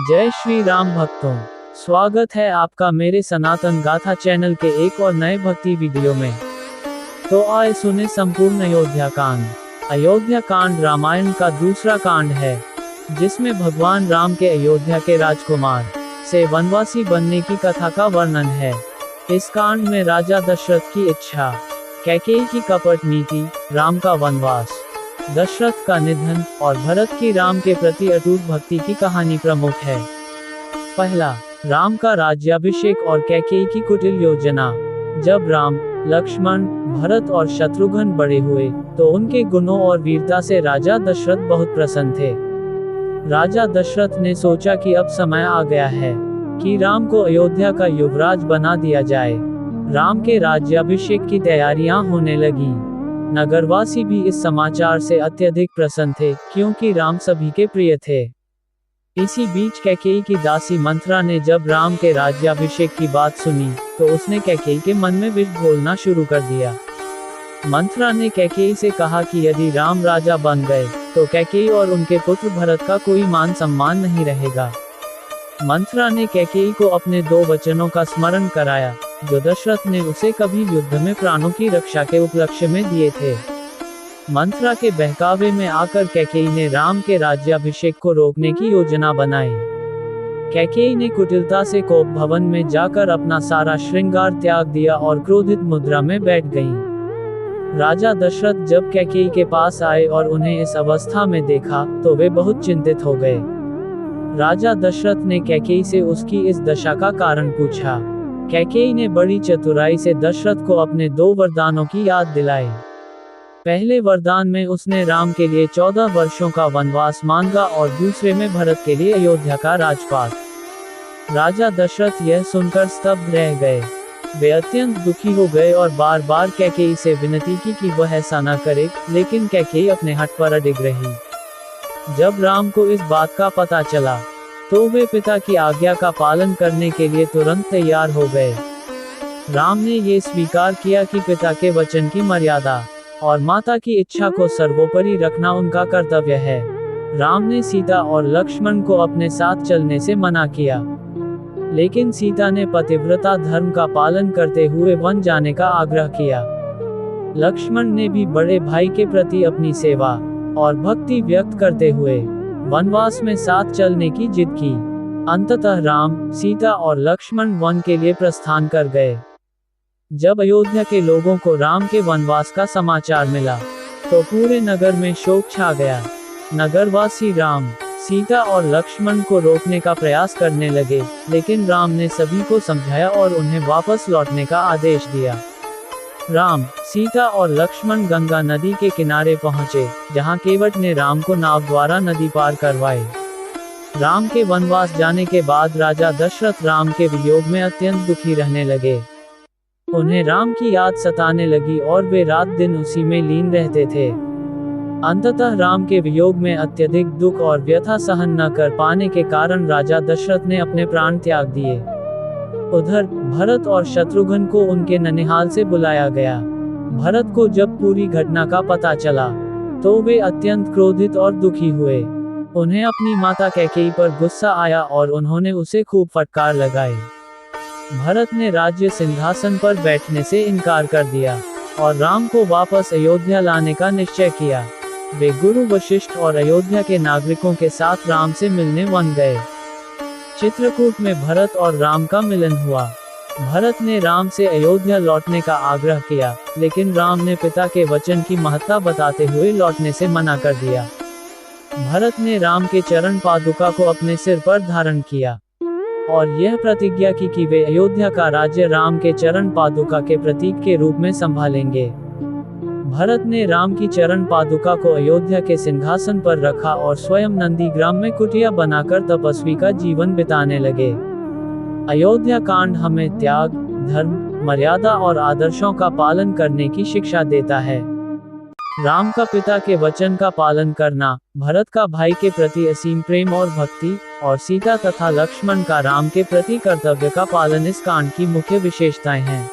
जय श्री राम भक्तों, स्वागत है आपका मेरे सनातन गाथा चैनल के एक और नए भक्ति वीडियो में। तो आए सुने संपूर्ण अयोध्या कांड। अयोध्या कांड रामायण का दूसरा कांड है, जिसमें भगवान राम के अयोध्या के राजकुमार से वनवासी बनने की कथा का वर्णन है। इस कांड में राजा दशरथ की इच्छा, कैकेयी की कपट नीति, राम का वनवास, दशरथ का निधन और भरत की राम के प्रति अटूट भक्ति की कहानी प्रमुख है। पहला, राम का राज्याभिषेक और कैकेयी की कुटिल योजना। जब राम, लक्ष्मण, भरत और शत्रुघ्न बड़े हुए, तो उनके गुणों और वीरता से राजा दशरथ बहुत प्रसन्न थे। राजा दशरथ ने सोचा कि अब समय आ गया है कि राम को अयोध्या का युवराज बना दिया जाए। राम के राज्याभिषेक की तैयारियां होने लगी। नगरवासी भी इस समाचार से अत्यधिक प्रसन्न थे, क्योंकि राम सभी के प्रिय थे। इसी बीच कैकेयी की दासी मंथरा ने जब राम के राज्याभिषेक की बात सुनी, तो उसने कैकेयी के मन में विष घोलना शुरू कर दिया। मंथरा ने कैकेयी से कहा कि यदि राम राजा बन गए, तो कैकेयी और उनके पुत्र भरत का कोई मान सम्मान नहीं रहेगा। मंथरा ने कैकेयी को अपने 2 वचनों का स्मरण कराया, जो दशरथ ने उसे कभी युद्ध में प्राणों की रक्षा के उपलक्ष्य में दिए थे। मंथरा के बहकावे में आकर कैकेयी ने राम के राज्याभिषेक को रोकने की योजना बनाई। कैकेयी ने कुटिलता से कोप भवन में जाकर अपना सारा श्रृंगार त्याग दिया और क्रोधित मुद्रा में बैठ गईं। राजा दशरथ जब कैकेयी के पास आए और उन्हें इस अवस्था में देखा, तो वे बहुत चिंतित हो गए। राजा दशरथ ने कैकेयी से उसकी इस दशा का कारण पूछा। कैकेयी ने बड़ी चतुराई से दशरथ को अपने 2 वरदानों की याद दिलाई। पहले वरदान में उसने राम के लिए 14 वर्षों का वनवास मांगा और दूसरे में भरत के लिए अयोध्या का राजपाट। राजा दशरथ यह सुनकर स्तब्ध रह गए। वे अत्यंत दुखी हो गए और बार बार कैकेयी से विनती की कि वह ऐसा न करे, लेकिन कैकेयी अपने हठ पर अडिग रही। जब राम को इस बात का पता चला, तो वे पिता की आज्ञा का पालन करने के लिए तुरंत तैयार हो गए। राम ने ये स्वीकार किया कि पिता के वचन की मर्यादा और माता की इच्छा को सर्वोपरि रखना उनका कर्तव्य है। राम ने सीता और लक्ष्मण को अपने साथ चलने से मना किया, लेकिन सीता ने पतिव्रता धर्म का पालन करते हुए वन जाने का आग्रह किया। लक्ष्मण ने भी बड़े भाई के प्रति अपनी सेवा और भक्ति व्यक्त करते हुए वनवास में साथ चलने की जिद की। अंततः राम, सीता और लक्ष्मण वन के लिए प्रस्थान कर गए। जब अयोध्या के लोगों को राम के वनवास का समाचार मिला, तो पूरे नगर में शोक छा गया। नगरवासी राम, सीता और लक्ष्मण को रोकने का प्रयास करने लगे, लेकिन राम ने सभी को समझाया और उन्हें वापस लौटने का आदेश दिया। राम, सीता और लक्ष्मण गंगा नदी के किनारे पहुंचे, जहां केवट ने राम को नाव द्वारा नदी पार करवाई। राम के वनवास जाने के बाद राजा दशरथ राम के वियोग में अत्यंत दुखी रहने लगे। उन्हें राम की याद सताने लगी और वे रात दिन उसी में लीन रहते थे। अंततः राम के वियोग में अत्यधिक दुख और व्यथा सहन न कर पाने के कारण राजा दशरथ ने अपने प्राण त्याग दिए। उधर भरत और शत्रुघ्न को उनके ननिहाल से बुलाया गया। भरत को जब पूरी घटना का पता चला, तो वे अत्यंत क्रोधित और दुखी हुए। उन्हें अपनी माता कैकेयी पर गुस्सा आया और उन्होंने उसे खूब फटकार लगाई। भरत ने राज्य सिंहासन पर बैठने से इनकार कर दिया और राम को वापस अयोध्या लाने का निश्चय किया। वे गुरु वशिष्ठ और अयोध्या के नागरिकों के साथ राम से मिलने वन गए। चित्रकूट में भरत और राम का मिलन हुआ। भरत ने राम से अयोध्या लौटने का आग्रह किया, लेकिन राम ने पिता के वचन की महत्ता बताते हुए लौटने से मना कर दिया। भरत ने राम के चरण पादुका को अपने सिर पर धारण किया और यह प्रतिज्ञा की कि वे अयोध्या का राज्य राम के चरण पादुका के प्रतीक के रूप में संभालेंगे। भरत ने राम की चरण पादुका को अयोध्या के सिंहासन पर रखा और स्वयं नंदीग्राम में कुटिया बनाकर तपस्वी का जीवन बिताने लगे। अयोध्या कांड हमें त्याग, धर्म, मर्यादा और आदर्शों का पालन करने की शिक्षा देता है। राम का पिता के वचन का पालन करना, भरत का भाई के प्रति असीम प्रेम और भक्ति, और सीता तथा लक्ष्मण का राम के प्रति कर्तव्य का पालन इस कांड की मुख्य विशेषताएं हैं।